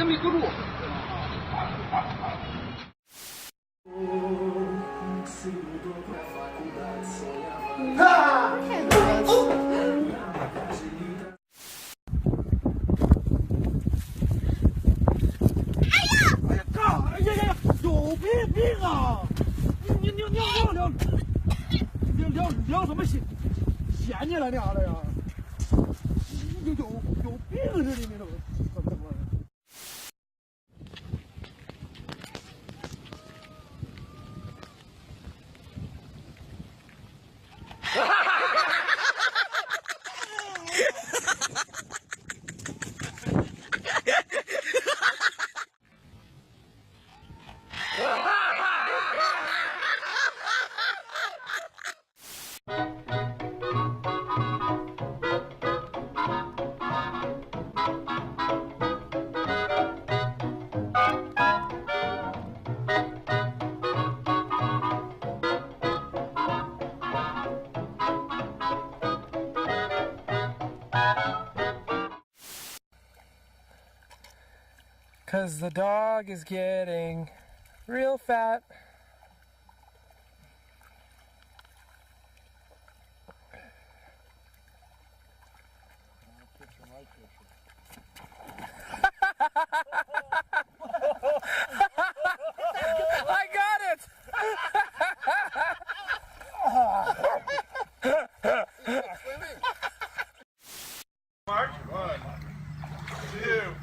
没搁住。有病啊！你聊什么闲去了俩的呀？有病似的，你怎么？'Cause the dog is getting real fat. I got it! Mark, 1, 2.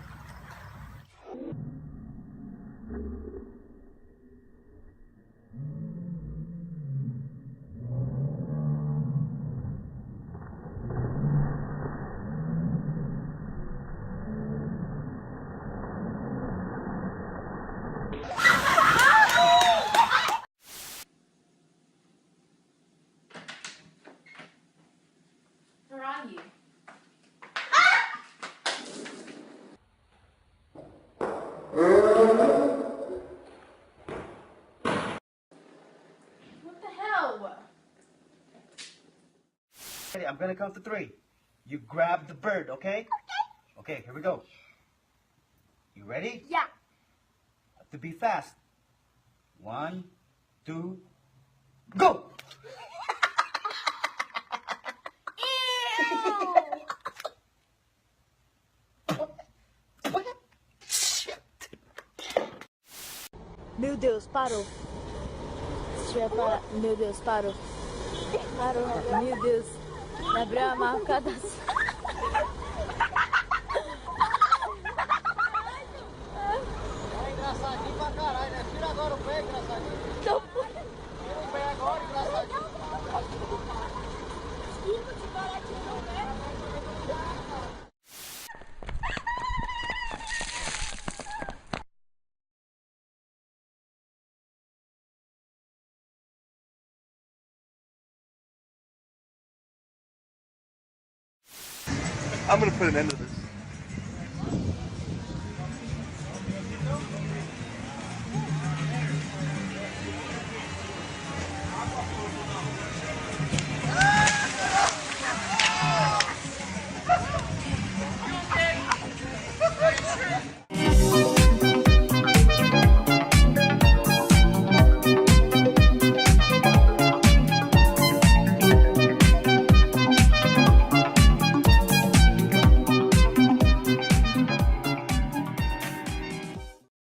Where are you? What the hell? Ready, I'm gonna count to 3. You grab the bird, okay? Okay, here we go. You ready? Yeah. Have to be fast. 1, 2, go! Meu Deus, parou. Se tiver parar. Meu Deus, parou. Parou. Meu Deus. Me abriu a marca da. É engraçadinho pra caralho, né? Tira agora o pé, engraçadinho. Então, Tira o pé agora, engraçadinho. I'm gonna put an end to this.